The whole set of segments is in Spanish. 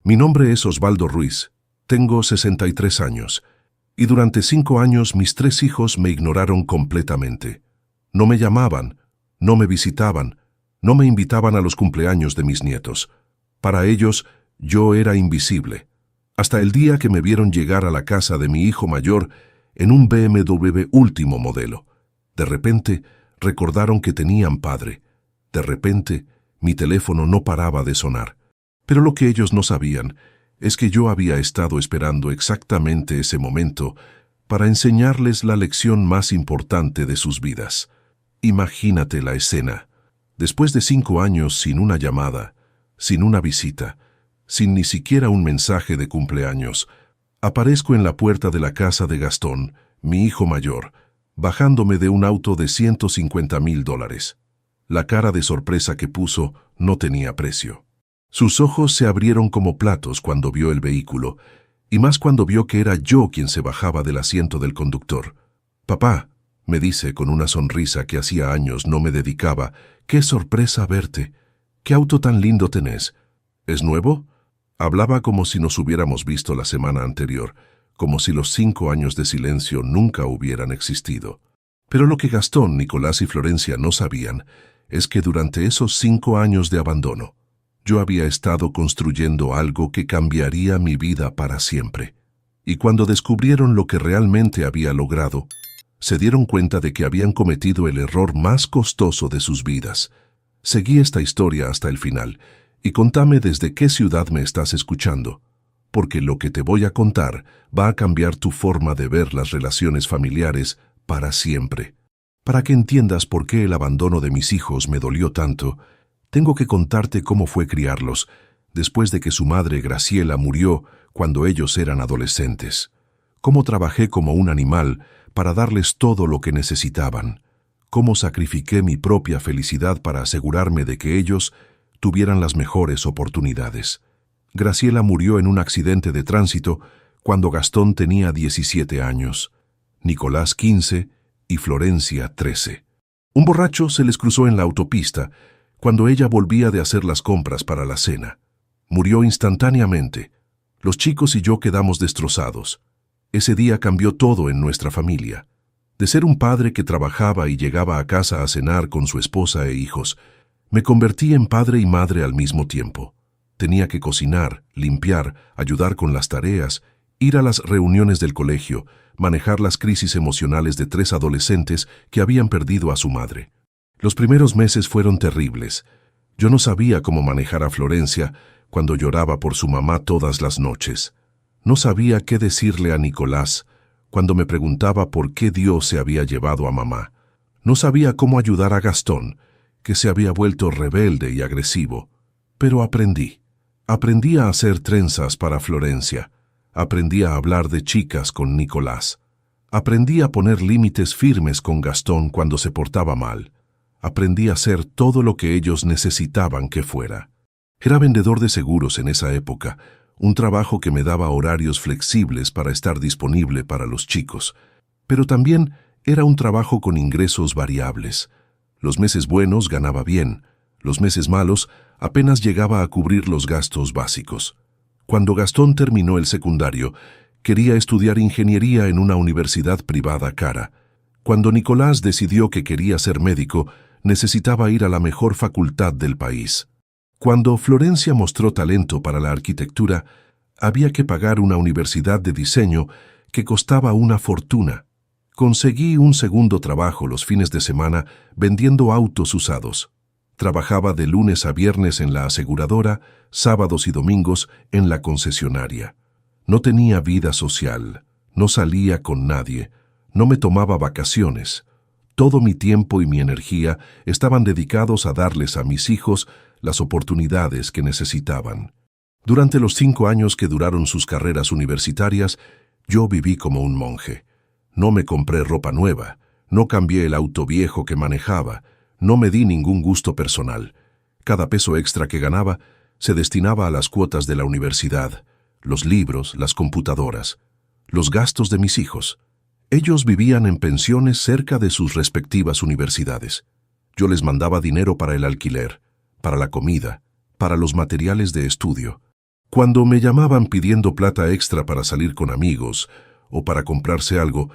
Mi nombre es Osvaldo Ruiz, tengo 63 años, y durante 5 años mis 3 hijos me ignoraron completamente. No me llamaban, no me visitaban, no me invitaban a los cumpleaños de mis nietos. Para ellos, yo era invisible. Hasta el día que me vieron llegar a la casa de mi hijo mayor en un BMW último modelo. De repente, recordaron que tenían padre. De repente, mi teléfono no paraba de sonar. Pero lo que ellos no sabían es que yo había estado esperando exactamente ese momento para enseñarles la lección más importante de sus vidas. Imagínate la escena. Después de 5 años sin una llamada, sin una visita, sin ni siquiera un mensaje de cumpleaños, aparezco en la puerta de la casa de Gastón, mi hijo mayor, bajándome de un auto de $150,000. La cara de sorpresa que puso no tenía precio. Sus ojos se abrieron como platos cuando vio el vehículo, y más cuando vio que era yo quien se bajaba del asiento del conductor. «Papá», me dice con una sonrisa que hacía años no me dedicaba, «qué sorpresa verte. ¿Qué auto tan lindo tenés? ¿Es nuevo?» Hablaba como si nos hubiéramos visto la semana anterior, como si los 5 años de silencio nunca hubieran existido. Pero lo que Gastón, Nicolás y Florencia no sabían es que durante esos 5 años de abandono, yo había estado construyendo algo que cambiaría mi vida para siempre. Y cuando descubrieron lo que realmente había logrado, se dieron cuenta de que habían cometido el error más costoso de sus vidas. Seguí esta historia hasta el final, y contame desde qué ciudad me estás escuchando, porque lo que te voy a contar va a cambiar tu forma de ver las relaciones familiares para siempre. Para que entiendas por qué el abandono de mis hijos me dolió tanto, tengo que contarte cómo fue criarlos, después de que su madre Graciela murió cuando ellos eran adolescentes. Cómo trabajé como un animal para darles todo lo que necesitaban. Cómo sacrifiqué mi propia felicidad para asegurarme de que ellos tuvieran las mejores oportunidades. Graciela murió en un accidente de tránsito cuando Gastón tenía 17 años, Nicolás 15 y Florencia 13. Un borracho se les cruzó en la autopista cuando ella volvía de hacer las compras para la cena. Murió instantáneamente. Los chicos y yo quedamos destrozados. Ese día cambió todo en nuestra familia. De ser un padre que trabajaba y llegaba a casa a cenar con su esposa e hijos, me convertí en padre y madre al mismo tiempo. Tenía que cocinar, limpiar, ayudar con las tareas, ir a las reuniones del colegio, manejar las crisis emocionales de 3 adolescentes que habían perdido a su madre. Los primeros meses fueron terribles. Yo no sabía cómo manejar a Florencia cuando lloraba por su mamá todas las noches. No sabía qué decirle a Nicolás cuando me preguntaba por qué Dios se había llevado a mamá. No sabía cómo ayudar a Gastón, que se había vuelto rebelde y agresivo. Pero aprendí. Aprendí a hacer trenzas para Florencia. Aprendí a hablar de chicas con Nicolás. Aprendí a poner límites firmes con Gastón cuando se portaba mal. Aprendí a hacer todo lo que ellos necesitaban que fuera. Era vendedor de seguros en esa época, un trabajo que me daba horarios flexibles para estar disponible para los chicos. Pero también era un trabajo con ingresos variables. Los meses buenos ganaba bien, los meses malos apenas llegaba a cubrir los gastos básicos. Cuando Gastón terminó el secundario, quería estudiar ingeniería en una universidad privada cara. Cuando Nicolás decidió que quería ser médico, necesitaba ir a la mejor facultad del país. Cuando Florencia mostró talento para la arquitectura, había que pagar una universidad de diseño que costaba una fortuna. Conseguí un segundo trabajo los fines de semana vendiendo autos usados. Trabajaba de lunes a viernes en la aseguradora, sábados y domingos en la concesionaria. No tenía vida social, no salía con nadie, no me tomaba vacaciones. Todo mi tiempo y mi energía estaban dedicados a darles a mis hijos las oportunidades que necesitaban. Durante los 5 años que duraron sus carreras universitarias, yo viví como un monje. No me compré ropa nueva, no cambié el auto viejo que manejaba, no me di ningún gusto personal. Cada peso extra que ganaba se destinaba a las cuotas de la universidad, los libros, las computadoras, los gastos de mis hijos. Ellos vivían en pensiones cerca de sus respectivas universidades. Yo les mandaba dinero para el alquiler, para la comida, para los materiales de estudio. Cuando me llamaban pidiendo plata extra para salir con amigos o para comprarse algo,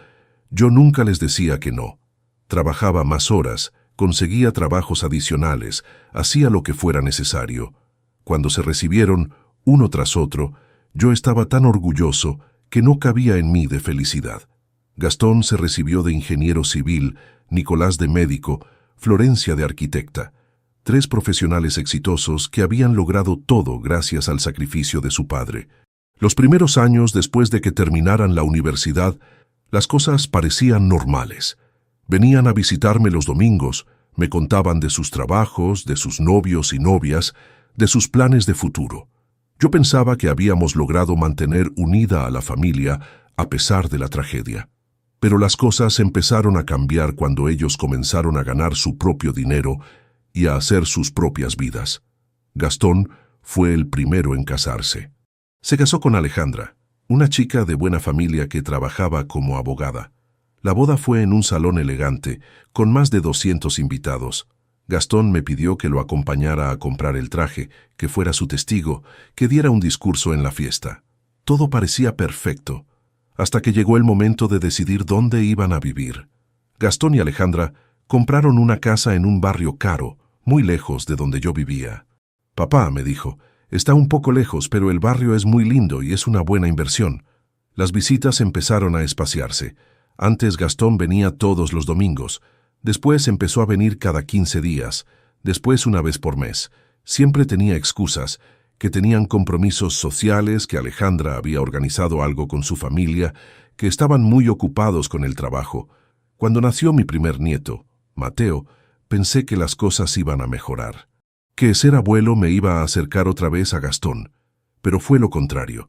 yo nunca les decía que no. Trabajaba más horas, conseguía trabajos adicionales, hacía lo que fuera necesario. Cuando se recibieron, uno tras otro, yo estaba tan orgulloso que no cabía en mí de felicidad. Gastón se recibió de ingeniero civil, Nicolás de médico, Florencia de arquitecta. 3 profesionales exitosos que habían logrado todo gracias al sacrificio de su padre. Los primeros años después de que terminaran la universidad, las cosas parecían normales. Venían a visitarme los domingos, me contaban de sus trabajos, de sus novios y novias, de sus planes de futuro. Yo pensaba que habíamos logrado mantener unida a la familia a pesar de la tragedia. Pero las cosas empezaron a cambiar cuando ellos comenzaron a ganar su propio dinero y a hacer sus propias vidas. Gastón fue el primero en casarse. Se casó con Alejandra, una chica de buena familia que trabajaba como abogada. La boda fue en un salón elegante, con más de 200 invitados. Gastón me pidió que lo acompañara a comprar el traje, que fuera su testigo, que diera un discurso en la fiesta. Todo parecía perfecto, hasta que llegó el momento de decidir dónde iban a vivir. Gastón y Alejandra compraron una casa en un barrio caro, muy lejos de donde yo vivía. Papá, me dijo, está un poco lejos, pero el barrio es muy lindo y es una buena inversión. Las visitas empezaron a espaciarse. Antes Gastón venía todos los domingos. Después empezó a venir cada 15 días. Después una vez por mes. Siempre tenía excusas, que tenían compromisos sociales, que Alejandra había organizado algo con su familia, que estaban muy ocupados con el trabajo. Cuando nació mi primer nieto, Mateo, pensé que las cosas iban a mejorar. Que ser abuelo me iba a acercar otra vez a Gastón, pero fue lo contrario.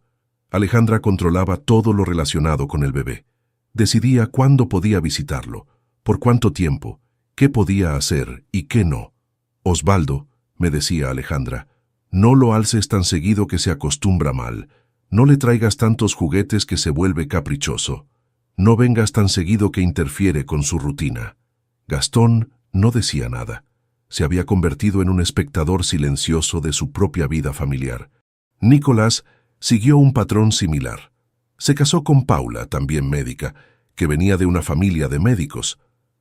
Alejandra controlaba todo lo relacionado con el bebé. Decidía cuándo podía visitarlo, por cuánto tiempo, qué podía hacer y qué no. Osvaldo, me decía Alejandra, no lo alces tan seguido que se acostumbra mal. No le traigas tantos juguetes que se vuelve caprichoso. No vengas tan seguido que interfiere con su rutina. Gastón no decía nada. Se había convertido en un espectador silencioso de su propia vida familiar. Nicolás siguió un patrón similar. Se casó con Paula, también médica, que venía de una familia de médicos.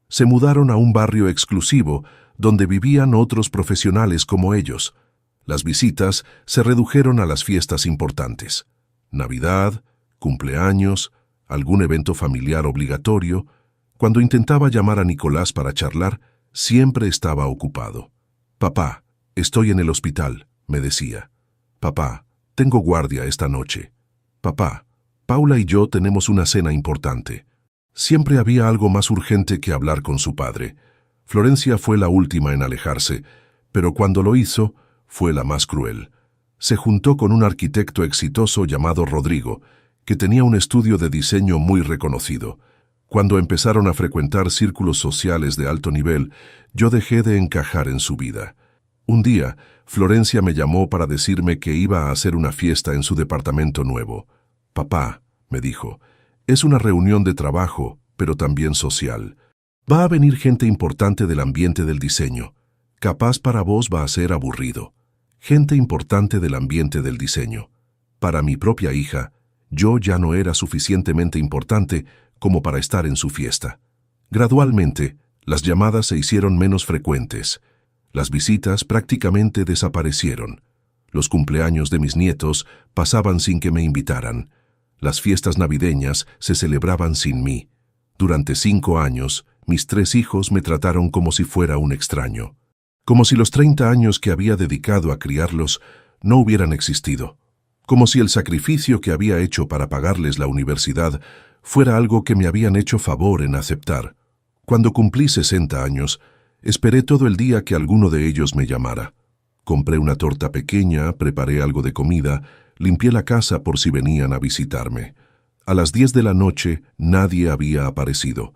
Se mudaron a un barrio exclusivo donde vivían otros profesionales como ellos. Las visitas se redujeron a las fiestas importantes. Navidad, cumpleaños, algún evento familiar obligatorio. Cuando intentaba llamar a Nicolás para charlar, siempre estaba ocupado. «Papá, estoy en el hospital», me decía. «Papá, tengo guardia esta noche». «Papá, Paula y yo tenemos una cena importante». Siempre había algo más urgente que hablar con su padre. Florencia fue la última en alejarse, pero cuando lo hizo, fue la más cruel. Se juntó con un arquitecto exitoso llamado Rodrigo, que tenía un estudio de diseño muy reconocido. Cuando empezaron a frecuentar círculos sociales de alto nivel, yo dejé de encajar en su vida. Un día, Florencia me llamó para decirme que iba a hacer una fiesta en su departamento nuevo. «Papá», me dijo, «es una reunión de trabajo, pero también social. Va a venir gente importante del ambiente del diseño. Capaz para vos va a ser aburrido. Gente importante del ambiente del diseño. Para mi propia hija, yo ya no era suficientemente importante como para estar en su fiesta». Gradualmente, las llamadas se hicieron menos frecuentes. Las visitas prácticamente desaparecieron. Los cumpleaños de mis nietos pasaban sin que me invitaran. Las fiestas navideñas se celebraban sin mí. Durante 5 años, mis 3 hijos me trataron como si fuera un extraño. Como si los 30 años que había dedicado a criarlos no hubieran existido. Como si el sacrificio que había hecho para pagarles la universidad fuera algo que me habían hecho favor en aceptar. Cuando cumplí 60 años, esperé todo el día que alguno de ellos me llamara. Compré una torta pequeña, preparé algo de comida, limpié la casa por si venían a visitarme. A las 10 de la noche nadie había aparecido,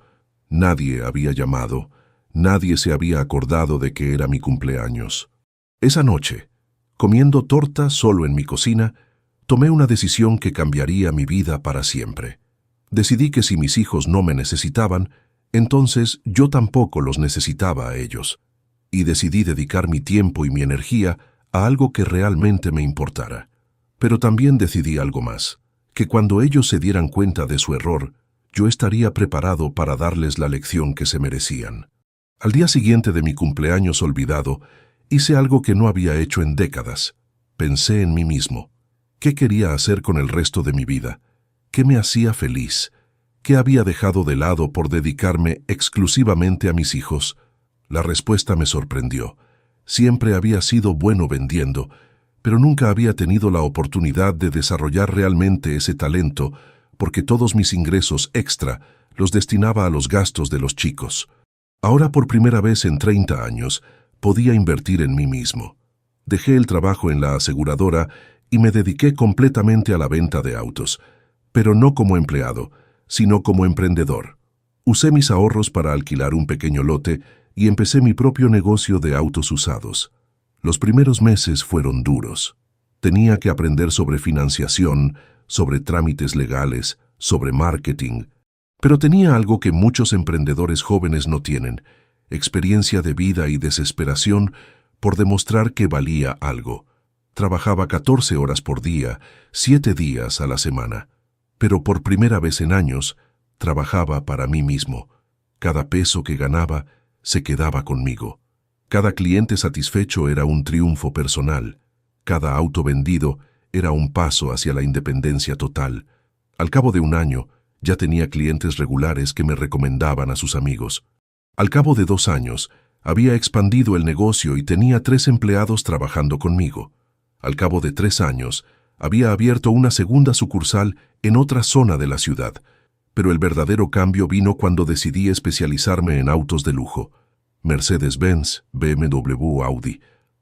nadie había llamado, nadie se había acordado de que era mi cumpleaños. Esa noche, comiendo torta solo en mi cocina, tomé una decisión que cambiaría mi vida para siempre. Decidí que si mis hijos no me necesitaban, entonces yo tampoco los necesitaba a ellos. Y decidí dedicar mi tiempo y mi energía a algo que realmente me importara. Pero también decidí algo más, que cuando ellos se dieran cuenta de su error, yo estaría preparado para darles la lección que se merecían. Al día siguiente de mi cumpleaños olvidado, hice algo que no había hecho en décadas. Pensé en mí mismo. ¿Qué quería hacer con el resto de mi vida? ¿Qué me hacía feliz? ¿Qué había dejado de lado por dedicarme exclusivamente a mis hijos? La respuesta me sorprendió. Siempre había sido bueno vendiendo, pero nunca había tenido la oportunidad de desarrollar realmente ese talento, porque todos mis ingresos extra los destinaba a los gastos de los chicos. Ahora, por primera vez en 30 años, podía invertir en mí mismo. Dejé el trabajo en la aseguradora y me dediqué completamente a la venta de autos, pero no como empleado, sino como emprendedor. Usé mis ahorros para alquilar un pequeño lote y empecé mi propio negocio de autos usados. Los primeros meses fueron duros. Tenía que aprender sobre financiación, sobre trámites legales, sobre marketing. Pero tenía algo que muchos emprendedores jóvenes no tienen: experiencia de vida y desesperación por demostrar que valía algo. Trabajaba 14 horas por día, 7 días a la semana. Pero por primera vez en años, trabajaba para mí mismo. Cada peso que ganaba se quedaba conmigo. Cada cliente satisfecho era un triunfo personal. Cada auto vendido era un paso hacia la independencia total. Al cabo de un año, ya tenía clientes regulares que me recomendaban a sus amigos. Al cabo de 2 años, había expandido el negocio y tenía 3 empleados trabajando conmigo. Al cabo de 3 años, había abierto una segunda sucursal en otra zona de la ciudad. Pero el verdadero cambio vino cuando decidí especializarme en autos de lujo. Mercedes-Benz, BMW, Audi.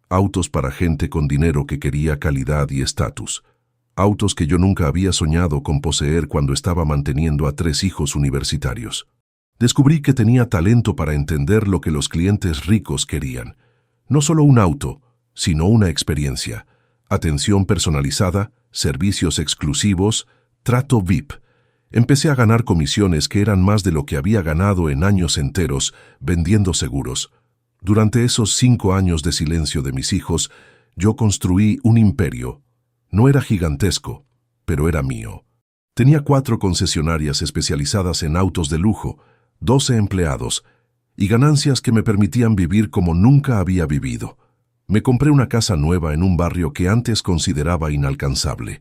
Autos para gente con dinero que quería calidad y estatus. Autos que yo nunca había soñado con poseer cuando estaba manteniendo a 3 hijos universitarios. Descubrí que tenía talento para entender lo que los clientes ricos querían. No solo un auto, sino una experiencia. Atención personalizada, servicios exclusivos, trato VIP. Empecé a ganar comisiones que eran más de lo que había ganado en años enteros vendiendo seguros. Durante esos 5 años de silencio de mis hijos, yo construí un imperio. No era gigantesco, pero era mío. Tenía 4 concesionarias especializadas en autos de lujo, 12 empleados y ganancias que me permitían vivir como nunca había vivido. Me compré una casa nueva en un barrio que antes consideraba inalcanzable.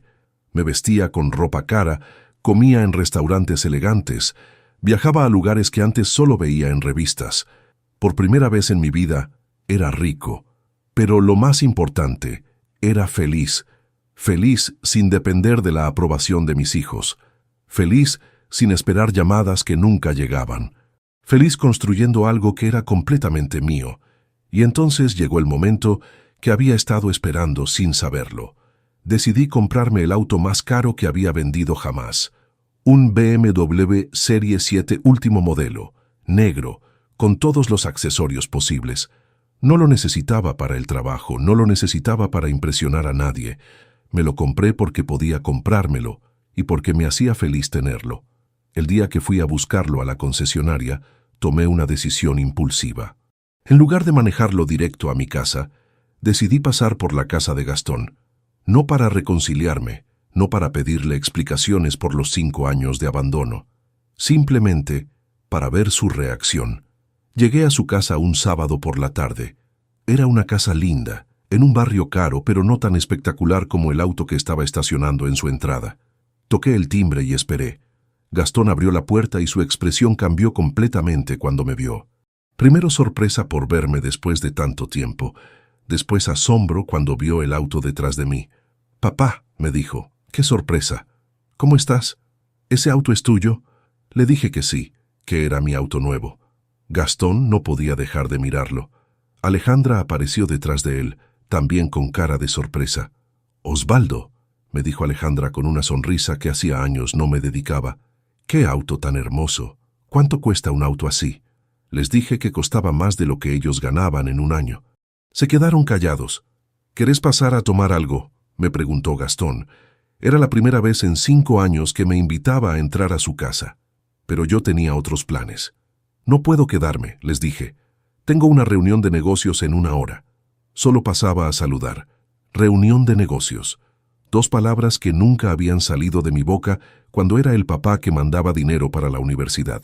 Me vestía con ropa cara, comía en restaurantes elegantes, viajaba a lugares que antes solo veía en revistas. Por primera vez en mi vida, era rico. Pero lo más importante, era feliz. Feliz sin depender de la aprobación de mis hijos. Feliz sin esperar llamadas que nunca llegaban. Feliz construyendo algo que era completamente mío. Y entonces llegó el momento que había estado esperando sin saberlo. Decidí comprarme el auto más caro que había vendido jamás. Un BMW Serie 7 último modelo, negro, con todos los accesorios posibles. No lo necesitaba para el trabajo, no lo necesitaba para impresionar a nadie. Me lo compré porque podía comprármelo y porque me hacía feliz tenerlo. El día que fui a buscarlo a la concesionaria, tomé una decisión impulsiva. En lugar de manejarlo directo a mi casa, decidí pasar por la casa de Gastón. No para reconciliarme, no para pedirle explicaciones por los 5 años de abandono, simplemente para ver su reacción. Llegué a su casa un sábado por la tarde. Era una casa linda, en un barrio caro, pero no tan espectacular como el auto que estaba estacionando en su entrada. Toqué el timbre y esperé. Gastón abrió la puerta y su expresión cambió completamente cuando me vio. Primero sorpresa por verme después de tanto tiempo, después asombro cuando vio el auto detrás de mí. «Papá», me dijo, «qué sorpresa. ¿Cómo estás? ¿Ese auto es tuyo?» Le dije que sí, que era mi auto nuevo. Gastón no podía dejar de mirarlo. Alejandra apareció detrás de él, también con cara de sorpresa. «Osvaldo», me dijo Alejandra con una sonrisa que hacía años no me dedicaba. «¡Qué auto tan hermoso! ¿Cuánto cuesta un auto así?» Les dije que costaba más de lo que ellos ganaban en un año. Se quedaron callados. «¿Querés pasar a tomar algo?», me preguntó Gastón. Era la primera vez en 5 años que me invitaba a entrar a su casa. Pero yo tenía otros planes. «No puedo quedarme», les dije. «Tengo una reunión de negocios en 1 hora». Solo pasaba a saludar. Reunión de negocios. 2 palabras que nunca habían salido de mi boca cuando era el papá que mandaba dinero para la universidad.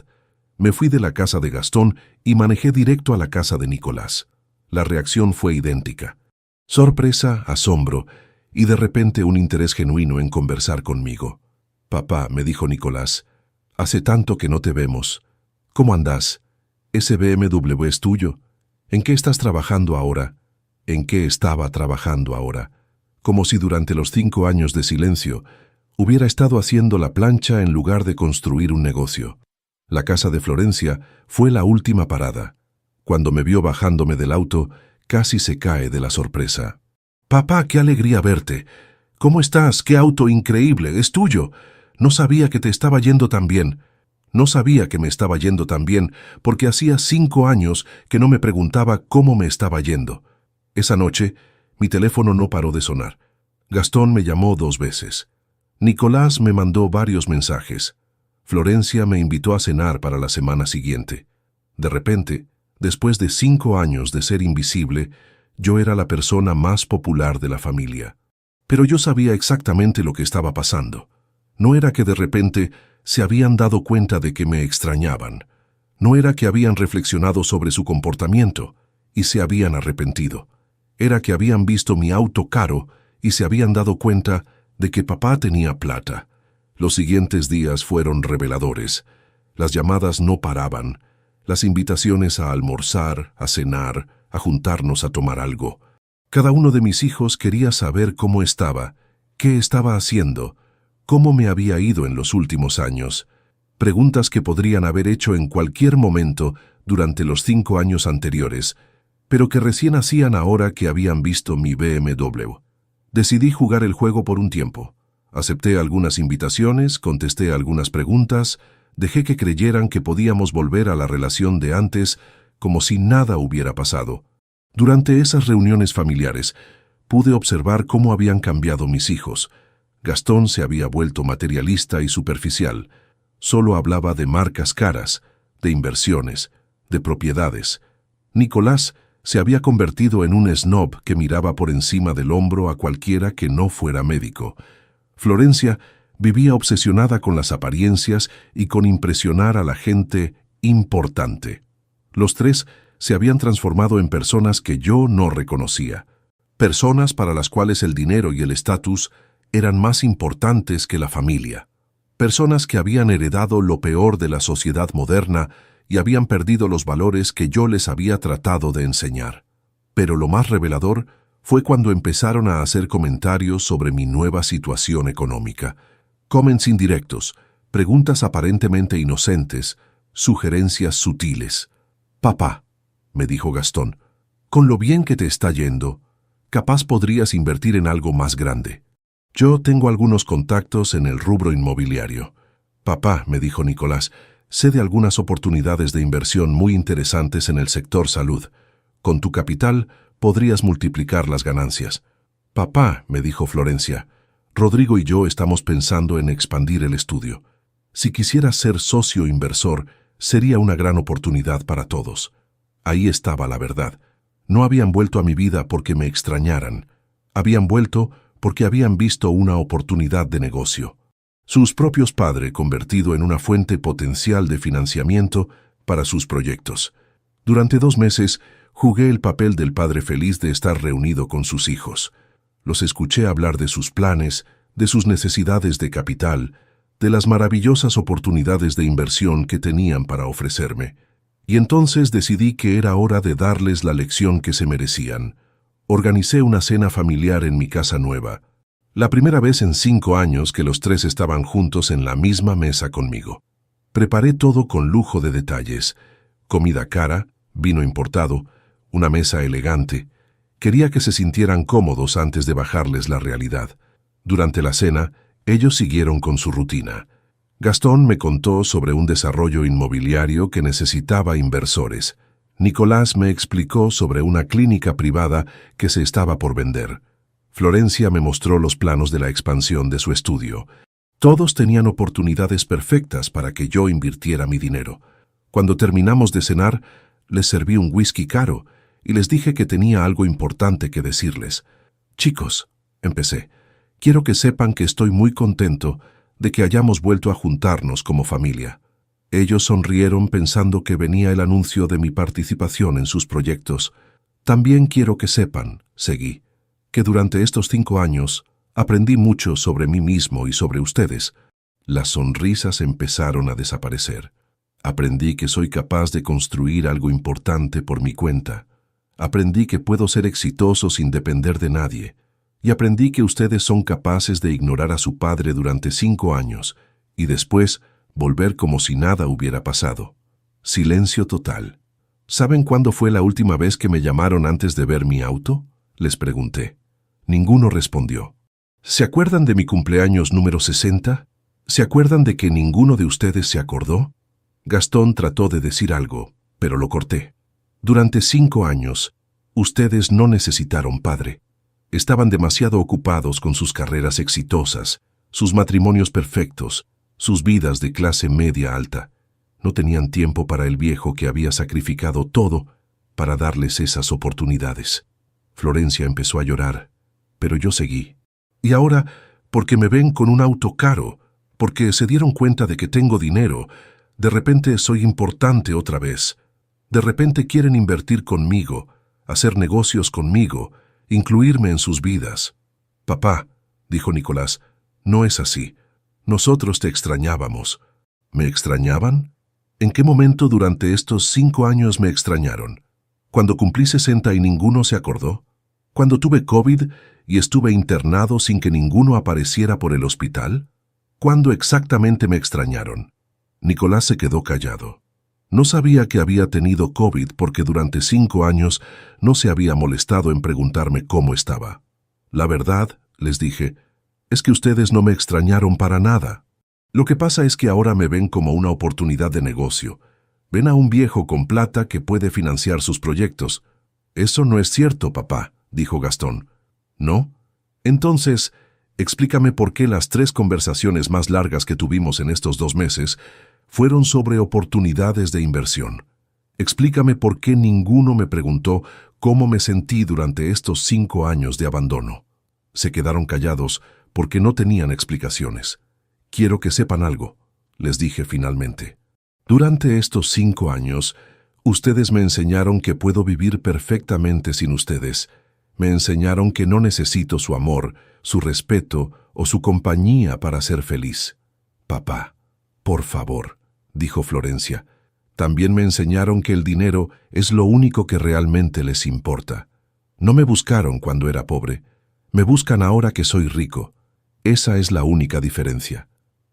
Me fui de la casa de Gastón y manejé directo a la casa de Nicolás. La reacción fue idéntica. Sorpresa, asombro y de repente un interés genuino en conversar conmigo. «Papá», me dijo Nicolás, «hace tanto que no te vemos. ¿Cómo andás? ¿Ese BMW es tuyo? ¿En qué estás trabajando ahora? ¿En qué estaba trabajando ahora?» Como si durante los 5 años de silencio hubiera estado haciendo la plancha en lugar de construir un negocio. La casa de Florencia fue la última parada. Cuando me vio bajándome del auto, casi se cae de la sorpresa. «Papá, qué alegría verte. ¿Cómo estás? ¡Qué auto increíble! ¡Es tuyo! No sabía que te estaba yendo tan bien». No sabía que me estaba yendo tan bien porque hacía 5 años que no me preguntaba cómo me estaba yendo. Esa noche, mi teléfono no paró de sonar. Gastón me llamó 2 veces. Nicolás me mandó varios mensajes. Florencia me invitó a cenar para la semana siguiente. De repente, después de 5 años de ser invisible, yo era la persona más popular de la familia. Pero yo sabía exactamente lo que estaba pasando. No era que de repente se habían dado cuenta de que me extrañaban. No era que habían reflexionado sobre su comportamiento y se habían arrepentido. Era que habían visto mi auto caro y se habían dado cuenta de que papá tenía plata. Los siguientes días fueron reveladores. Las llamadas no paraban. Las invitaciones a almorzar, a cenar, a juntarnos a tomar algo. Cada uno de mis hijos quería saber cómo estaba, qué estaba haciendo, cómo me había ido en los últimos años. Preguntas que podrían haber hecho en cualquier momento durante los 5 años anteriores, pero que recién hacían ahora que habían visto mi BMW. Decidí jugar el juego por un tiempo. Acepté algunas invitaciones, contesté algunas preguntas, dejé que creyeran que podíamos volver a la relación de antes como si nada hubiera pasado. Durante esas reuniones familiares, pude observar cómo habían cambiado mis hijos. Gastón se había vuelto materialista y superficial. Solo hablaba de marcas caras, de inversiones, de propiedades. Nicolás se había convertido en un snob que miraba por encima del hombro a cualquiera que no fuera médico. Florencia vivía obsesionada con las apariencias y con impresionar a la gente importante. Los 3 se habían transformado en personas que yo no reconocía. Personas para las cuales el dinero y el estatus eran más importantes que la familia. Personas que habían heredado lo peor de la sociedad moderna y habían perdido los valores que yo les había tratado de enseñar. Pero lo más revelador fue cuando empezaron a hacer comentarios sobre mi nueva situación económica. Comments indirectos, preguntas aparentemente inocentes, sugerencias sutiles. «Papá», me dijo Gastón, «con lo bien que te está yendo, capaz podrías invertir en algo más grande. Yo tengo algunos contactos en el rubro inmobiliario». «Papá», me dijo Nicolás, «sé de algunas oportunidades de inversión muy interesantes en el sector salud. Con tu capital podrías multiplicar las ganancias». «Papá», me dijo Florencia, «Rodrigo y yo estamos pensando en expandir el estudio. Si quisieras ser socio inversor, sería una gran oportunidad para todos». Ahí estaba la verdad. No habían vuelto a mi vida porque me extrañaran. Habían vuelto porque habían visto una oportunidad de negocio. Sus propios padres convertido en una fuente potencial de financiamiento para sus proyectos. Durante 2 meses jugué el papel del padre feliz de estar reunido con sus hijos. Los escuché hablar de sus planes, de sus necesidades de capital, de las maravillosas oportunidades de inversión que tenían para ofrecerme. Y entonces decidí que era hora de darles la lección que se merecían. Organicé una cena familiar en mi casa nueva. La primera vez en 5 años que los 3 estaban juntos en la misma mesa conmigo. Preparé todo con lujo de detalles. Comida cara, vino importado, una mesa elegante. Quería que se sintieran cómodos antes de bajarles la realidad. Durante la cena, ellos siguieron con su rutina. Gastón me contó sobre un desarrollo inmobiliario que necesitaba inversores. Nicolás me explicó sobre una clínica privada que se estaba por vender. Florencia me mostró los planos de la expansión de su estudio. Todos tenían oportunidades perfectas para que yo invirtiera mi dinero. Cuando terminamos de cenar, les serví un whisky caro y les dije que tenía algo importante que decirles. «Chicos», empecé, Quiero que sepan que estoy muy contento de que hayamos vuelto a juntarnos como familia. Ellos sonrieron pensando que venía el anuncio de mi participación en sus proyectos. También quiero que sepan, seguí, que durante estos 5 años aprendí mucho sobre mí mismo y sobre ustedes. Las sonrisas empezaron a desaparecer. Aprendí que soy capaz de construir algo importante por mi cuenta. Aprendí que puedo ser exitoso sin depender de nadie. Y aprendí que ustedes son capaces de ignorar a su padre durante 5 años y después volver como si nada hubiera pasado. Silencio total. ¿Saben cuándo fue la última vez que me llamaron antes de ver mi auto? Les pregunté. Ninguno respondió. ¿Se acuerdan de mi cumpleaños número 60? ¿Se acuerdan de que ninguno de ustedes se acordó? Gastón trató de decir algo, pero lo corté. Durante 5 años, ustedes no necesitaron padre. Estaban demasiado ocupados con sus carreras exitosas, sus matrimonios perfectos, sus vidas de clase media alta. No tenían tiempo para el viejo que había sacrificado todo para darles esas oportunidades. Florencia empezó a llorar, pero yo seguí. Y ahora, porque me ven con un auto caro, porque se dieron cuenta de que tengo dinero, de repente soy importante otra vez. De repente quieren invertir conmigo, hacer negocios conmigo, incluirme en sus vidas. Papá, dijo Nicolás, no es así. Nosotros te extrañábamos. ¿Me extrañaban? ¿En qué momento durante estos 5 años me extrañaron? ¿Cuando cumplí 60 y ninguno se acordó? ¿Cuando tuve COVID y estuve internado sin que ninguno apareciera por el hospital? ¿Cuándo exactamente me extrañaron? Nicolás se quedó callado. No sabía que había tenido COVID porque durante 5 años no se había molestado en preguntarme cómo estaba. La verdad, les dije, es que ustedes no me extrañaron para nada. Lo que pasa es que ahora me ven como una oportunidad de negocio. Ven a un viejo con plata que puede financiar sus proyectos. Eso no es cierto, papá, dijo Gastón. ¿No? Entonces, explícame por qué las 3 conversaciones más largas que tuvimos en estos 2 meses fueron sobre oportunidades de inversión. Explícame por qué ninguno me preguntó cómo me sentí durante estos 5 años de abandono. Se quedaron callados porque no tenían explicaciones. Quiero que sepan algo, les dije finalmente. Durante estos 5 años, ustedes me enseñaron que puedo vivir perfectamente sin ustedes. Me enseñaron que no necesito su amor, su respeto o su compañía para ser feliz. Papá, por favor, dijo Florencia. También me enseñaron que el dinero es lo único que realmente les importa. No me buscaron cuando era pobre. Me buscan ahora que soy rico. Esa es la única diferencia.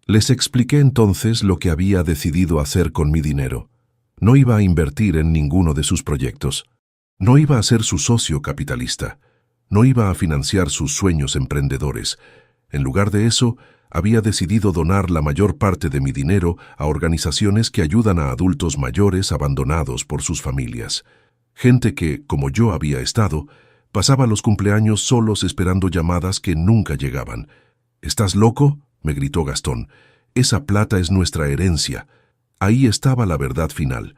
Les expliqué entonces lo que había decidido hacer con mi dinero. No iba a invertir en ninguno de sus proyectos. No iba a ser su socio capitalista. No iba a financiar sus sueños emprendedores. En lugar de eso, había decidido donar la mayor parte de mi dinero a organizaciones que ayudan a adultos mayores abandonados por sus familias. Gente que, como yo había estado, pasaba los cumpleaños solos esperando llamadas que nunca llegaban. ¿Estás loco?, me gritó Gastón. Esa plata es nuestra herencia. Ahí estaba la verdad final.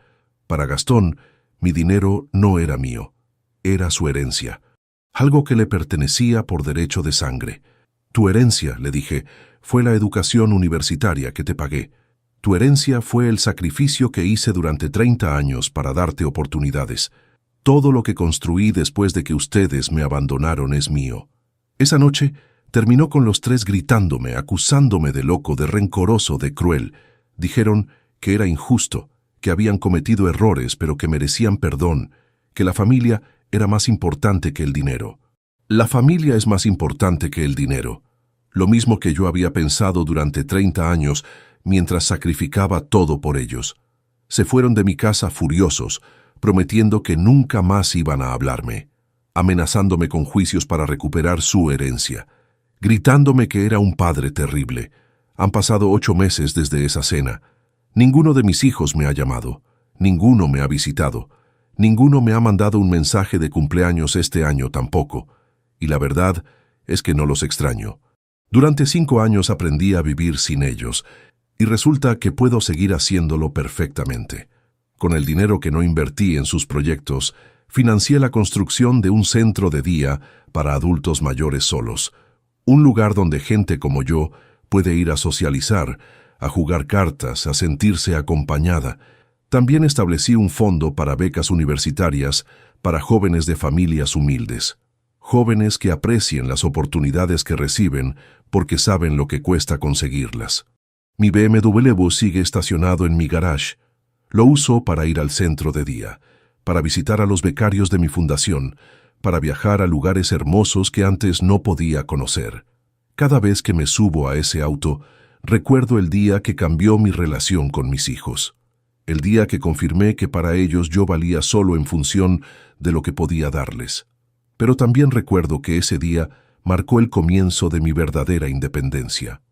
Para Gastón, mi dinero no era mío. Era su herencia. Algo que le pertenecía por derecho de sangre. Tu herencia, le dije, fue la educación universitaria que te pagué. Tu herencia fue el sacrificio que hice durante 30 años para darte oportunidades. Todo lo que construí después de que ustedes me abandonaron es mío. Esa noche terminó con los 3 gritándome, acusándome de loco, de rencoroso, de cruel. Dijeron que era injusto, que habían cometido errores pero que merecían perdón, que la familia era más importante que el dinero. La familia es más importante que el dinero. Lo mismo que yo había pensado durante 30 años mientras sacrificaba todo por ellos. Se fueron de mi casa furiosos, prometiendo que nunca más iban a hablarme, amenazándome con juicios para recuperar su herencia, gritándome que era un padre terrible. Han pasado 8 meses desde esa cena. Ninguno de mis hijos me ha llamado, ninguno me ha visitado, ninguno me ha mandado un mensaje de cumpleaños este año tampoco, y la verdad es que no los extraño. Durante 5 años aprendí a vivir sin ellos, y resulta que puedo seguir haciéndolo perfectamente. Con el dinero que no invertí en sus proyectos, financié la construcción de un centro de día para adultos mayores solos, Un lugar donde gente como yo puede ir a socializar, a jugar cartas, a sentirse acompañada. También establecí un fondo para becas universitarias para jóvenes de familias humildes. Jóvenes que aprecien las oportunidades que reciben porque saben lo que cuesta conseguirlas. Mi BMW sigue estacionado en mi garage. Lo uso para ir al centro de día, para visitar a los becarios de mi fundación, para viajar a lugares hermosos que antes no podía conocer. Cada vez que me subo a ese auto, recuerdo el día que cambió mi relación con mis hijos. El día que confirmé que para ellos yo valía solo en función de lo que podía darles. Pero también recuerdo que ese día marcó el comienzo de mi verdadera independencia.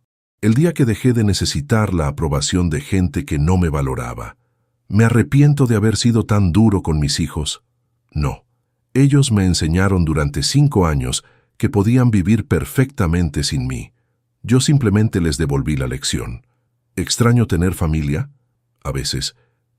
El día que dejé de necesitar la aprobación de gente que no me valoraba. ¿Me arrepiento de haber sido tan duro con mis hijos? No. Ellos me enseñaron durante 5 años que podían vivir perfectamente sin mí. Yo simplemente les devolví la lección. ¿Extraño tener familia? A veces.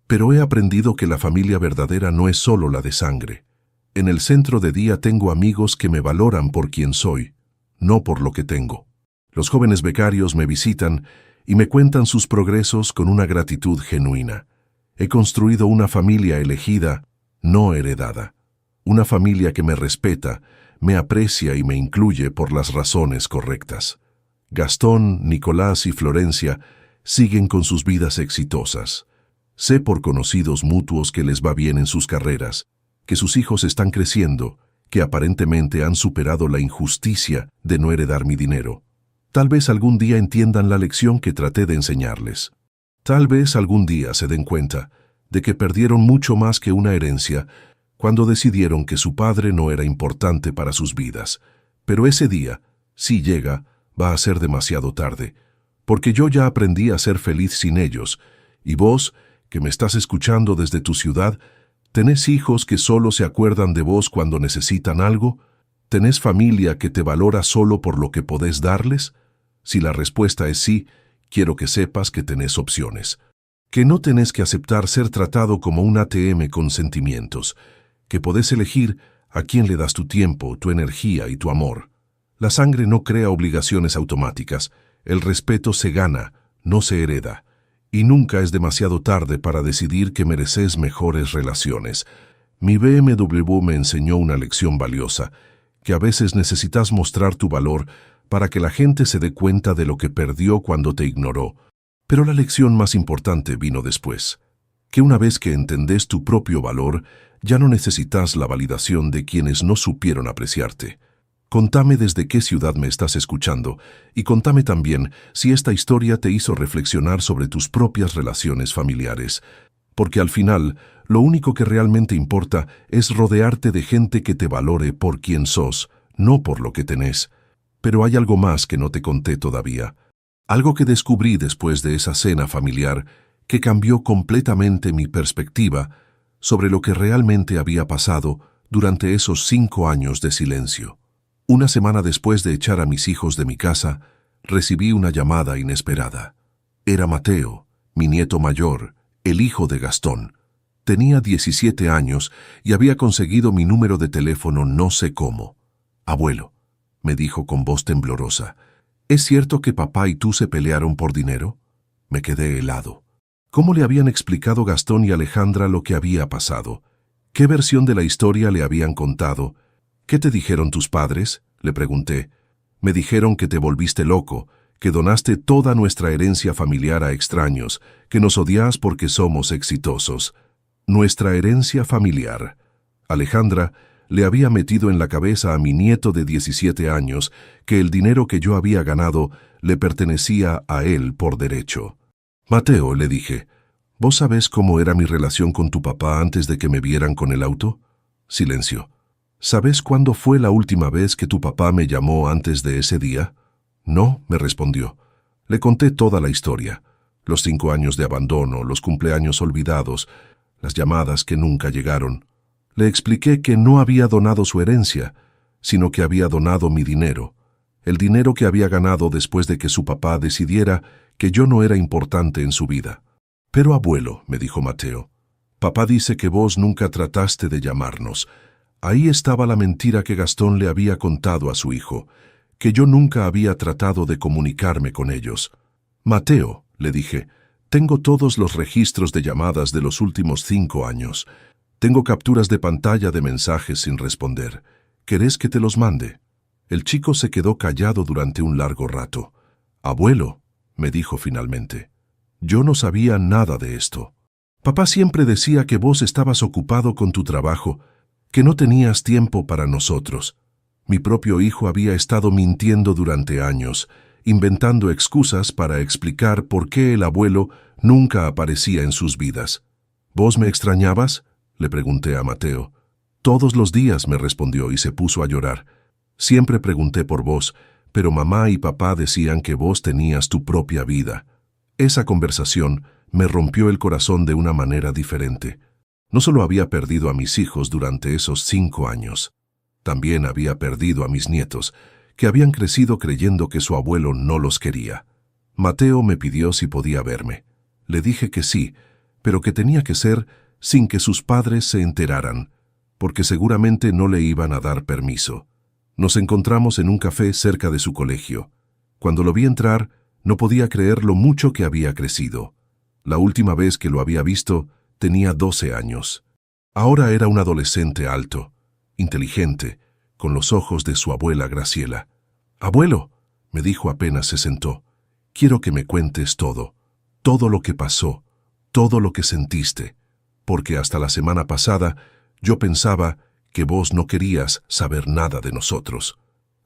Pero he aprendido que la familia verdadera no es solo la de sangre. En el centro de día tengo amigos que me valoran por quien soy, no por lo que tengo. Los jóvenes becarios me visitan y me cuentan sus progresos con una gratitud genuina. He construido una familia elegida, no heredada. Una familia que me respeta, me aprecia y me incluye por las razones correctas. Gastón, Nicolás y Florencia siguen con sus vidas exitosas. Sé por conocidos mutuos que les va bien en sus carreras, que sus hijos están creciendo, que aparentemente han superado la injusticia de no heredar mi dinero. Tal vez algún día entiendan la lección que traté de enseñarles. Tal vez algún día se den cuenta de que perdieron mucho más que una herencia cuando decidieron que su padre no era importante para sus vidas. Pero ese día, si llega, va a ser demasiado tarde, porque yo ya aprendí a ser feliz sin ellos, y vos, que me estás escuchando desde tu ciudad, ¿tenés hijos que solo se acuerdan de vos cuando necesitan algo? ¿Tenés familia que te valora solo por lo que podés darles? Si la respuesta es sí, quiero que sepas que tenés opciones. Que no tenés que aceptar ser tratado como un ATM con sentimientos, que podés elegir a quién le das tu tiempo, tu energía y tu amor. La sangre no crea obligaciones automáticas, el respeto se gana, no se hereda. Y nunca es demasiado tarde para decidir que mereces mejores relaciones. Mi BMW me enseñó una lección valiosa, que a veces necesitas mostrar tu valor para que la gente se dé cuenta de lo que perdió cuando te ignoró. Pero la lección más importante vino después, que una vez que entendés tu propio valor, ya no necesitas la validación de quienes no supieron apreciarte. Contame desde qué ciudad me estás escuchando y contame también si esta historia te hizo reflexionar sobre tus propias relaciones familiares, porque al final lo único que realmente importa es rodearte de gente que te valore por quien sos, no por lo que tenés. Pero hay algo más que no te conté todavía, algo que descubrí después de esa cena familiar que cambió completamente mi perspectiva sobre lo que realmente había pasado durante esos 5 años de silencio. Una semana después de echar a mis hijos de mi casa, recibí una llamada inesperada. Era Mateo, mi nieto mayor, el hijo de Gastón. Tenía 17 años y había conseguido mi número de teléfono no sé cómo. «Abuelo», me dijo con voz temblorosa, «¿es cierto que papá y tú se pelearon por dinero?» Me quedé helado. ¿Cómo le habían explicado Gastón y Alejandra lo que había pasado? ¿Qué versión de la historia le habían contado? «¿Qué te dijeron tus padres?», le pregunté. «Me dijeron que te volviste loco, que donaste toda nuestra herencia familiar a extraños, que nos odias porque somos exitosos». Nuestra herencia familiar. Alejandra le había metido en la cabeza a mi nieto de 17 años que el dinero que yo había ganado le pertenecía a él por derecho. «Mateo», le dije, «¿vos sabés cómo era mi relación con tu papá antes de que me vieran con el auto?» Silencio. «¿Sabes cuándo fue la última vez que tu papá me llamó antes de ese día?» «No», me respondió. Le conté toda la historia. Los 5 años de abandono, los cumpleaños olvidados, las llamadas que nunca llegaron. Le expliqué que no había donado su herencia, sino que había donado mi dinero. El dinero que había ganado después de que su papá decidiera que yo no era importante en su vida. «Pero abuelo», me dijo Mateo, «papá dice que vos nunca trataste de llamarnos». Ahí estaba la mentira que Gastón le había contado a su hijo, que yo nunca había tratado de comunicarme con ellos. Mateo, le dije, tengo todos los registros de llamadas de los últimos 5 años. Tengo capturas de pantalla de mensajes sin responder. ¿Querés que te los mande? El chico se quedó callado durante un largo rato. Abuelo, me dijo finalmente, yo no sabía nada de esto. Papá siempre decía que vos estabas ocupado con tu trabajo, que no tenías tiempo para nosotros. Mi propio hijo había estado mintiendo durante años, inventando excusas para explicar por qué el abuelo nunca aparecía en sus vidas. ¿Vos me extrañabas?, le pregunté a Mateo. Todos los días, me respondió y se puso a llorar. Siempre pregunté por vos, pero mamá y papá decían que vos tenías tu propia vida. Esa conversación me rompió el corazón de una manera diferente. No solo había perdido a mis hijos durante esos 5 años, también había perdido a mis nietos, que habían crecido creyendo que su abuelo no los quería. Mateo me pidió si podía verme. Le dije que sí, pero que tenía que ser sin que sus padres se enteraran, porque seguramente no le iban a dar permiso. Nos encontramos en un café cerca de su colegio. Cuando lo vi entrar, no podía creer lo mucho que había crecido. La última vez que lo había visto, tenía 12 años. Ahora era un adolescente alto, inteligente, con los ojos de su abuela Graciela. «Abuelo», me dijo apenas se sentó, «quiero que me cuentes todo lo que pasó, todo lo que sentiste, porque hasta la semana pasada yo pensaba que vos no querías saber nada de nosotros».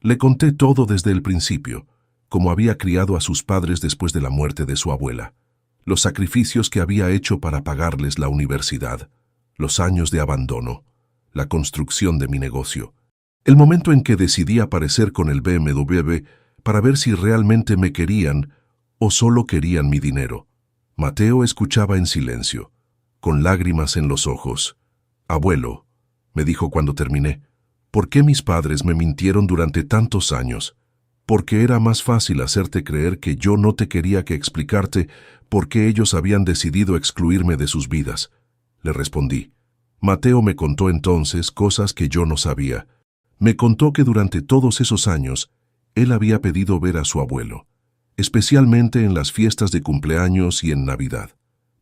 Le conté todo desde el principio, cómo había criado a sus padres después de la muerte de su abuela, los sacrificios que había hecho para pagarles la universidad, los años de abandono, la construcción de mi negocio, el momento en que decidí aparecer con el BMW para ver si realmente me querían o solo querían mi dinero. Mateo escuchaba en silencio, con lágrimas en los ojos. «Abuelo», me dijo cuando terminé, «¿por qué mis padres me mintieron durante tantos años? Porque era más fácil hacerte creer que yo no te quería que explicarte por qué ellos habían decidido excluirme de sus vidas», le respondí. Mateo me contó entonces cosas que yo no sabía. Me contó que durante todos esos años él había pedido ver a su abuelo, especialmente en las fiestas de cumpleaños y en Navidad.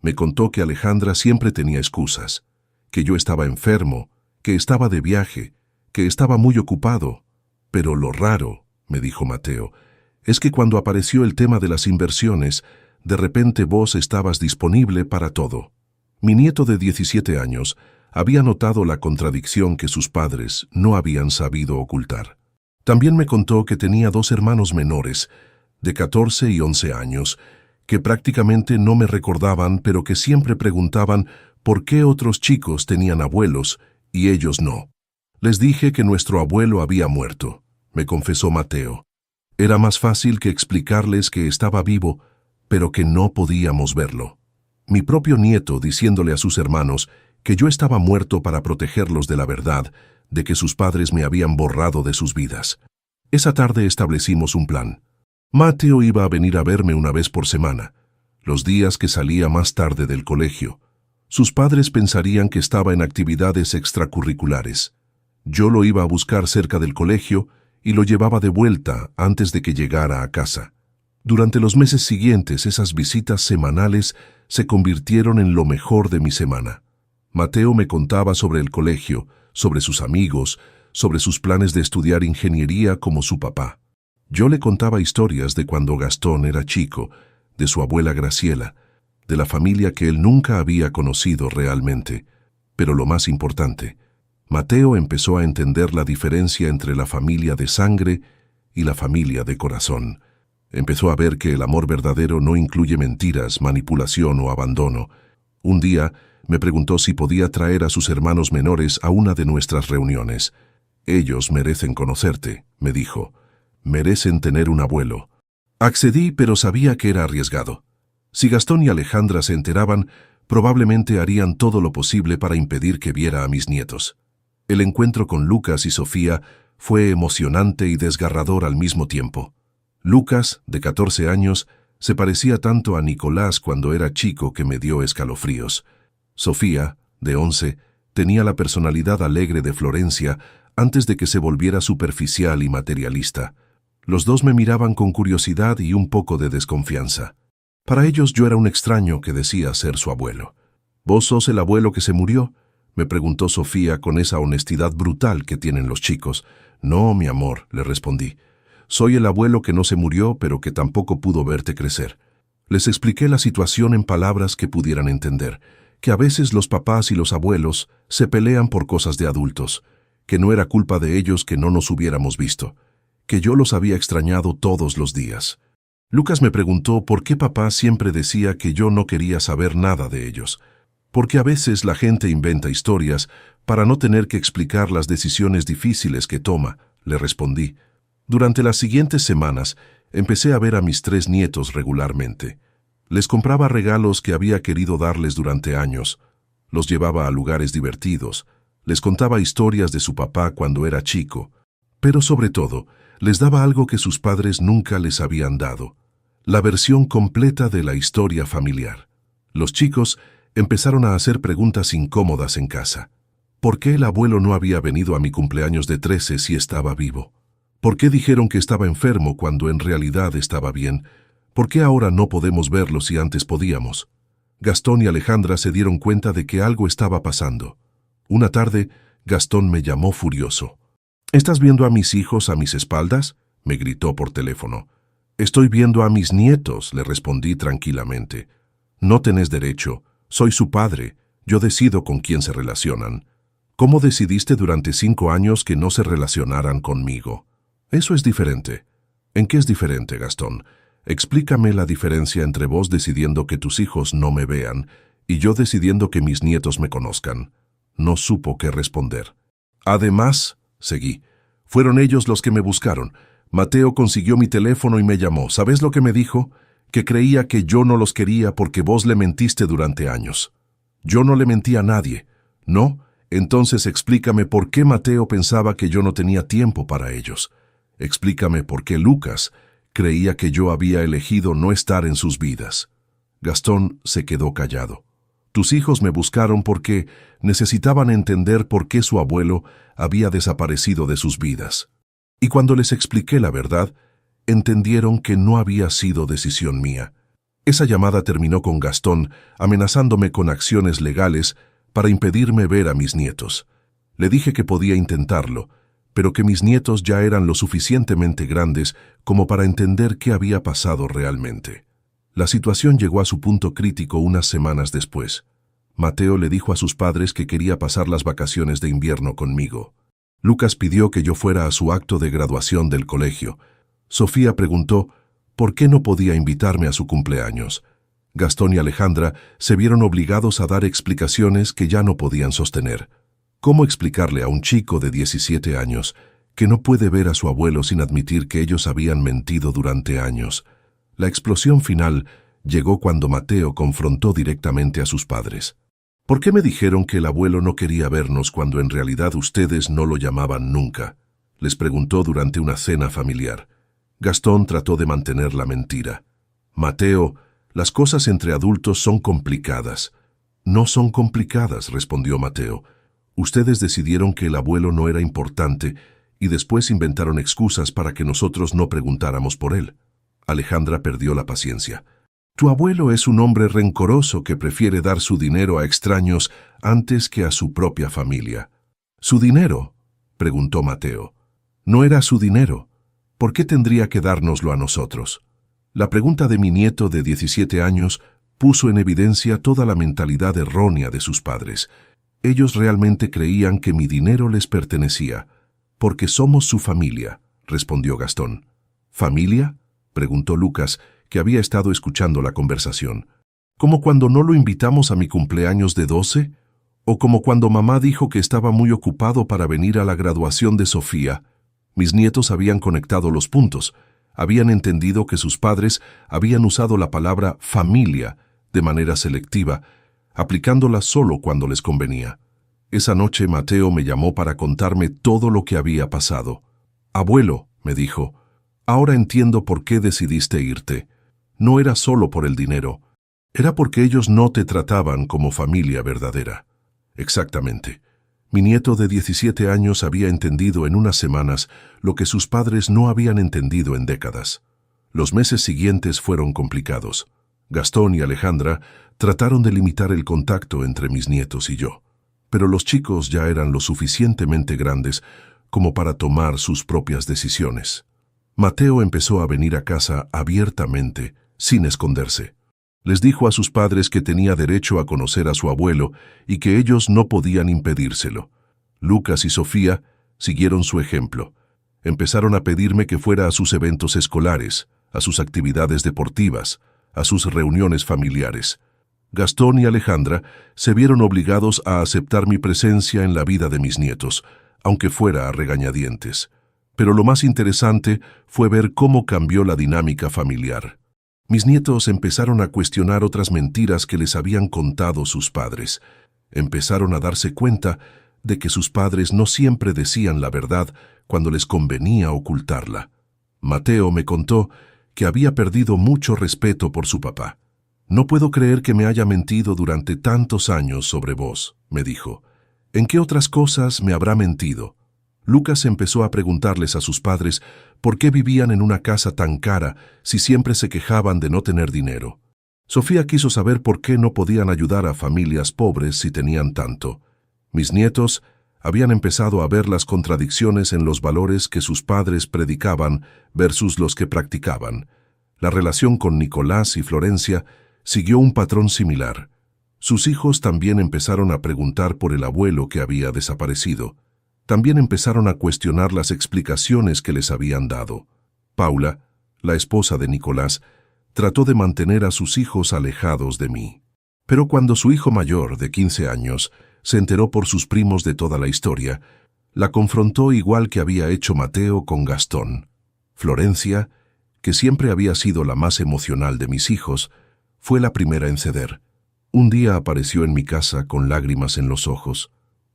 Me contó que Alejandra siempre tenía excusas, que yo estaba enfermo, que estaba de viaje, que estaba muy ocupado. Pero lo raro, me dijo Mateo, es que cuando apareció el tema de las inversiones, de repente vos estabas disponible para todo. Mi nieto de 17 años había notado la contradicción que sus padres no habían sabido ocultar. También me contó que tenía 2 hermanos menores, de 14 y 11 años, que prácticamente no me recordaban, pero que siempre preguntaban por qué otros chicos tenían abuelos y ellos no. Les dije que nuestro abuelo había muerto, me confesó Mateo. Era más fácil que explicarles que estaba vivo, pero que no podíamos verlo. Mi propio nieto diciéndole a sus hermanos que yo estaba muerto para protegerlos de la verdad, de que sus padres me habían borrado de sus vidas. Esa tarde establecimos un plan. Mateo iba a venir a verme una vez por semana, los días que salía más tarde del colegio. Sus padres pensarían que estaba en actividades extracurriculares. Yo lo iba a buscar cerca del colegio y lo llevaba de vuelta antes de que llegara a casa. Durante los meses siguientes, esas visitas semanales se convirtieron en lo mejor de mi semana. Mateo me contaba sobre el colegio, sobre sus amigos, sobre sus planes de estudiar ingeniería como su papá. Yo le contaba historias de cuando Gastón era chico, de su abuela Graciela, de la familia que él nunca había conocido realmente. Pero lo más importante, Mateo empezó a entender la diferencia entre la familia de sangre y la familia de corazón. Empezó a ver que el amor verdadero no incluye mentiras, manipulación o abandono. Un día me preguntó si podía traer a sus hermanos menores a una de nuestras reuniones. «Ellos merecen conocerte», me dijo. «Merecen tener un abuelo». Accedí, pero sabía que era arriesgado. Si Gastón y Alejandra se enteraban, probablemente harían todo lo posible para impedir que viera a mis nietos. El encuentro con Lucas y Sofía fue emocionante y desgarrador al mismo tiempo. Lucas, de 14 años, se parecía tanto a Nicolás cuando era chico que me dio escalofríos. Sofía, de 11, tenía la personalidad alegre de Florencia antes de que se volviera superficial y materialista. Los dos me miraban con curiosidad y un poco de desconfianza. Para ellos yo era un extraño que decía ser su abuelo. ¿Vos sos el abuelo que se murió?, me preguntó Sofía con esa honestidad brutal que tienen los chicos. No, mi amor, le respondí. Soy el abuelo que no se murió, pero que tampoco pudo verte crecer. Les expliqué la situación en palabras que pudieran entender, que a veces los papás y los abuelos se pelean por cosas de adultos, que no era culpa de ellos que no nos hubiéramos visto, que yo los había extrañado todos los días. Lucas me preguntó por qué papá siempre decía que yo no quería saber nada de ellos. Porque a veces la gente inventa historias para no tener que explicar las decisiones difíciles que toma, le respondí. Durante las siguientes semanas empecé a ver a mis 3 nietos regularmente. Les compraba regalos que había querido darles durante años, los llevaba a lugares divertidos, les contaba historias de su papá cuando era chico, pero sobre todo, les daba algo que sus padres nunca les habían dado, la versión completa de la historia familiar. Los chicos empezaron a hacer preguntas incómodas en casa. ¿Por qué el abuelo no había venido a mi cumpleaños de 13 si estaba vivo? ¿Por qué dijeron que estaba enfermo cuando en realidad estaba bien? ¿Por qué ahora no podemos verlo si antes podíamos? Gastón y Alejandra se dieron cuenta de que algo estaba pasando. Una tarde, Gastón me llamó furioso. ¿Estás viendo a mis hijos a mis espaldas?, me gritó por teléfono. Estoy viendo a mis nietos, le respondí tranquilamente. No tenés derecho. Soy su padre, yo decido con quién se relacionan. ¿Cómo decidiste durante 5 años que no se relacionaran conmigo? Eso es diferente. ¿En qué es diferente, Gastón? Explícame la diferencia entre vos decidiendo que tus hijos no me vean y yo decidiendo que mis nietos me conozcan. No supo qué responder. Además, seguí, fueron ellos los que me buscaron. Mateo consiguió mi teléfono y me llamó. ¿Sabes lo que me dijo? Que creía que yo no los quería porque vos le mentiste durante años. Yo no le mentí a nadie. ¿No? Entonces explícame por qué Mateo pensaba que yo no tenía tiempo para ellos. Explícame por qué Lucas creía que yo había elegido no estar en sus vidas. Gastón se quedó callado. Tus hijos me buscaron porque necesitaban entender por qué su abuelo había desaparecido de sus vidas. Y cuando les expliqué la verdad, entendieron que no había sido decisión mía. Esa llamada terminó con Gastón amenazándome con acciones legales para impedirme ver a mis nietos. Le dije que podía intentarlo, pero que mis nietos ya eran lo suficientemente grandes como para entender qué había pasado realmente. La situación llegó a su punto crítico unas semanas después. Mateo le dijo a sus padres que quería pasar las vacaciones de invierno conmigo. Lucas pidió que yo fuera a su acto de graduación del colegio. Sofía preguntó por qué no podía invitarme a su cumpleaños. Gastón y Alejandra se vieron obligados a dar explicaciones que ya no podían sostener. ¿Cómo explicarle a un chico de 17 años que no puede ver a su abuelo sin admitir que ellos habían mentido durante años? La explosión final llegó cuando Mateo confrontó directamente a sus padres. ¿Por qué me dijeron que el abuelo no quería vernos cuando en realidad ustedes no lo llamaban nunca?, les preguntó durante una cena familiar. Gastón trató de mantener la mentira. Mateo, las cosas entre adultos son complicadas. No son complicadas, respondió Mateo. Ustedes decidieron que el abuelo no era importante y después inventaron excusas para que nosotros no preguntáramos por él. Alejandra perdió la paciencia. Tu abuelo es un hombre rencoroso que prefiere dar su dinero a extraños antes que a su propia familia. ¿Su dinero?, preguntó Mateo. No era su dinero. ¿Por qué tendría que dárnoslo a nosotros? La pregunta de mi nieto de 17 años puso en evidencia toda la mentalidad errónea de sus padres. Ellos realmente creían que mi dinero les pertenecía. Porque somos su familia, respondió Gastón. ¿Familia?, preguntó Lucas, que había estado escuchando la conversación. ¿Como cuando no lo invitamos a mi cumpleaños de 12? ¿O como cuando mamá dijo que estaba muy ocupado para venir a la graduación de Sofía? Mis nietos habían conectado los puntos. Habían entendido que sus padres habían usado la palabra familia de manera selectiva, aplicándola solo cuando les convenía. Esa noche Mateo me llamó para contarme todo lo que había pasado. Abuelo, me dijo, ahora entiendo por qué decidiste irte. No era solo por el dinero. Era porque ellos no te trataban como familia verdadera. Exactamente. Mi nieto de 17 años había entendido en unas semanas lo que sus padres no habían entendido en décadas. Los meses siguientes fueron complicados. Gastón y Alejandra trataron de limitar el contacto entre mis nietos y yo, pero los chicos ya eran lo suficientemente grandes como para tomar sus propias decisiones. Mateo empezó a venir a casa abiertamente, sin esconderse. Les dijo a sus padres que tenía derecho a conocer a su abuelo y que ellos no podían impedírselo. Lucas y Sofía siguieron su ejemplo. Empezaron a pedirme que fuera a sus eventos escolares, a sus actividades deportivas, a sus reuniones familiares. Gastón y Alejandra se vieron obligados a aceptar mi presencia en la vida de mis nietos, aunque fuera a regañadientes. Pero lo más interesante fue ver cómo cambió la dinámica familiar. Mis nietos empezaron a cuestionar otras mentiras que les habían contado sus padres. Empezaron a darse cuenta de que sus padres no siempre decían la verdad cuando les convenía ocultarla. Mateo me contó que había perdido mucho respeto por su papá. «No puedo creer que me haya mentido durante tantos años sobre vos», me dijo. «¿En qué otras cosas me habrá mentido?» Lucas empezó a preguntarles a sus padres por qué vivían en una casa tan cara si siempre se quejaban de no tener dinero. Sofía quiso saber por qué no podían ayudar a familias pobres si tenían tanto. Mis nietos habían empezado a ver las contradicciones en los valores que sus padres predicaban versus los que practicaban. La relación con Nicolás y Florencia siguió un patrón similar. Sus hijos también empezaron a preguntar por el abuelo que había desaparecido. También empezaron a cuestionar las explicaciones que les habían dado. Paula, la esposa de Nicolás, trató de mantener a sus hijos alejados de mí. Pero cuando su hijo mayor, de 15 años, se enteró por sus primos de toda la historia, la confrontó igual que había hecho Mateo con Gastón. Florencia, que siempre había sido la más emocional de mis hijos, fue la primera en ceder. Un día apareció en mi casa con lágrimas en los ojos.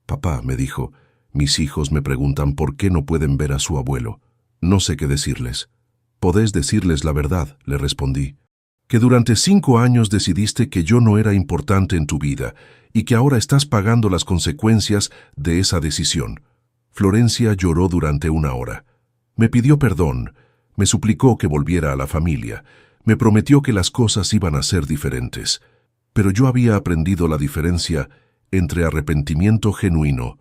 «Papá», me dijo, «mis hijos me preguntan por qué no pueden ver a su abuelo. No sé qué decirles». «Podés decirles la verdad», le respondí, «que durante 5 años decidiste que yo no era importante en tu vida y que ahora estás pagando las consecuencias de esa decisión». Florencia lloró durante 1 hora. Me pidió perdón, me suplicó que volviera a la familia, me prometió que las cosas iban a ser diferentes. Pero yo había aprendido la diferencia entre arrepentimiento genuino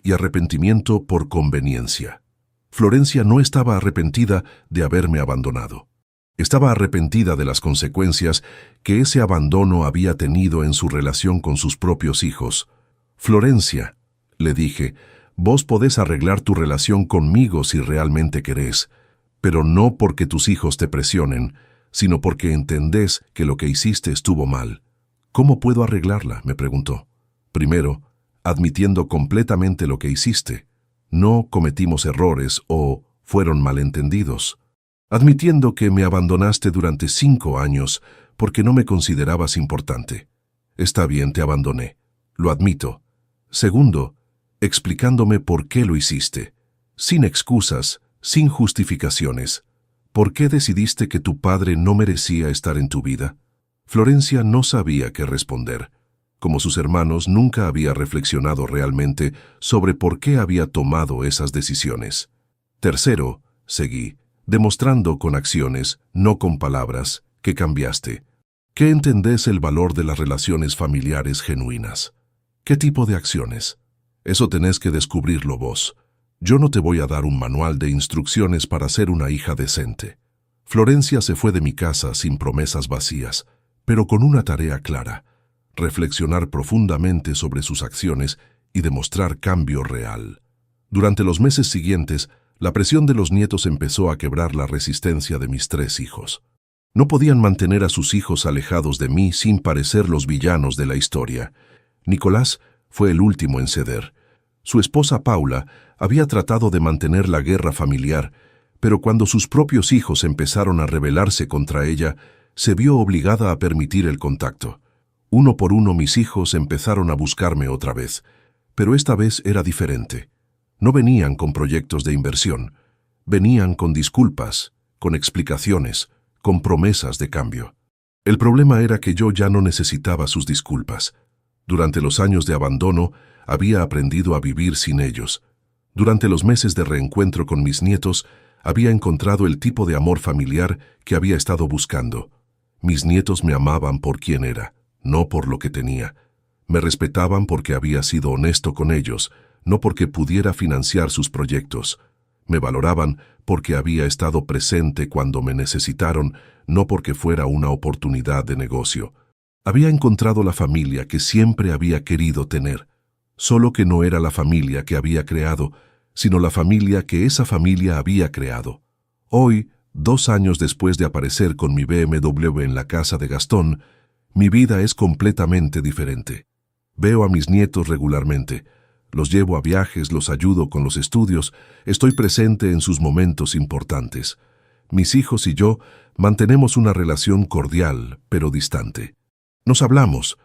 y arrepentimiento por conveniencia. Florencia no estaba arrepentida de haberme abandonado. Estaba arrepentida de las consecuencias que ese abandono había tenido en su relación con sus propios hijos. «Florencia», le dije, «vos podés arreglar tu relación conmigo si realmente querés, pero no porque tus hijos te presionen, sino porque entendés que lo que hiciste estuvo mal». «¿Cómo puedo arreglarla?», me preguntó. «Primero, admitiendo completamente lo que hiciste. No cometimos errores o fueron malentendidos. Admitiendo que me abandonaste durante 5 años porque no me considerabas importante. Está bien, te abandoné. Lo admito. Segundo, explicándome por qué lo hiciste. Sin excusas, sin justificaciones. ¿Por qué decidiste que tu padre no merecía estar en tu vida?» Florencia no sabía qué responder. Como sus hermanos, nunca había reflexionado realmente sobre por qué había tomado esas decisiones. Tercero, seguí, demostrando con acciones, no con palabras, que cambiaste. ¿Qué entendés el valor de las relaciones familiares genuinas? ¿Qué tipo de acciones? Eso tenés que descubrirlo vos. Yo no te voy a dar un manual de instrucciones para ser una hija decente. Florencia se fue de mi casa sin promesas vacías, pero con una tarea clara: reflexionar profundamente sobre sus acciones y demostrar cambio real. Durante los meses siguientes, la presión de los nietos empezó a quebrar la resistencia de mis 3 hijos. No podían mantener a sus hijos alejados de mí sin parecer los villanos de la historia. Nicolás fue el último en ceder. Su esposa Paula había tratado de mantener la guerra familiar, pero cuando sus propios hijos empezaron a rebelarse contra ella, se vio obligada a permitir el contacto. Uno por uno mis hijos empezaron a buscarme otra vez, pero esta vez era diferente. No venían con proyectos de inversión, venían con disculpas, con explicaciones, con promesas de cambio. El problema era que yo ya no necesitaba sus disculpas. Durante los años de abandono, había aprendido a vivir sin ellos. Durante los meses de reencuentro con mis nietos, había encontrado el tipo de amor familiar que había estado buscando. Mis nietos me amaban por quien era, no por lo que tenía. Me respetaban porque había sido honesto con ellos, no porque pudiera financiar sus proyectos. Me valoraban porque había estado presente cuando me necesitaron, no porque fuera una oportunidad de negocio. Había encontrado la familia que siempre había querido tener, solo que no era la familia que había creado, sino la familia que esa familia había creado. Hoy, 2 años después de aparecer con mi BMW en la casa de Gastón, mi vida es completamente diferente. Veo a mis nietos regularmente, los llevo a viajes, los ayudo con los estudios, estoy presente en sus momentos importantes. Mis hijos y yo mantenemos una relación cordial, pero distante. Nos hablamos,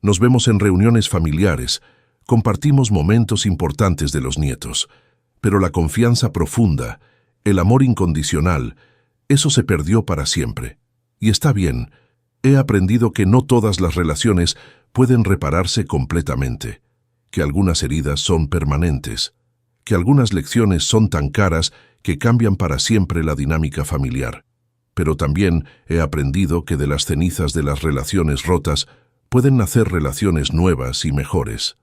nos vemos en reuniones familiares, compartimos momentos importantes de los nietos, pero la confianza profunda, el amor incondicional, eso se perdió para siempre. Y está bien, he aprendido que no todas las relaciones pueden repararse completamente, que algunas heridas son permanentes, que algunas lecciones son tan caras que cambian para siempre la dinámica familiar. Pero también he aprendido que de las cenizas de las relaciones rotas pueden nacer relaciones nuevas y mejores.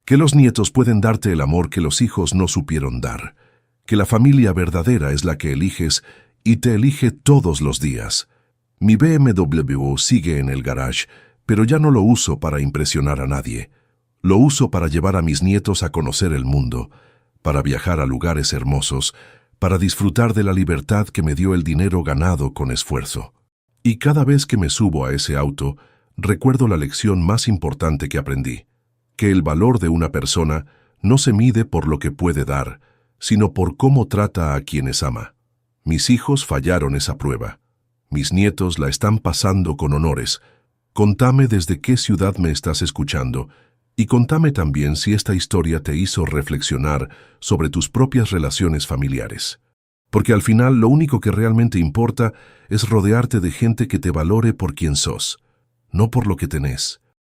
Que los nietos pueden darte el amor que los hijos no supieron dar. Que la familia verdadera es la que eliges y te elige todos los días. Mi BMW sigue en el garage, pero ya no lo uso para impresionar a nadie. Lo uso para llevar a mis nietos a conocer el mundo, para viajar a lugares hermosos, para disfrutar de la libertad que me dio el dinero ganado con esfuerzo. Y cada vez que me subo a ese auto, recuerdo la lección más importante que aprendí, que el valor de una persona no se mide por lo que puede dar, sino por cómo trata a quienes ama. Mis hijos fallaron esa prueba. Mis nietos la están pasando con honores. Contame desde qué ciudad me estás escuchando, y contame también si esta historia te hizo reflexionar sobre tus propias relaciones familiares. Porque al final lo único que realmente importa es rodearte de gente que te valore por quien sos, no por lo que tenés.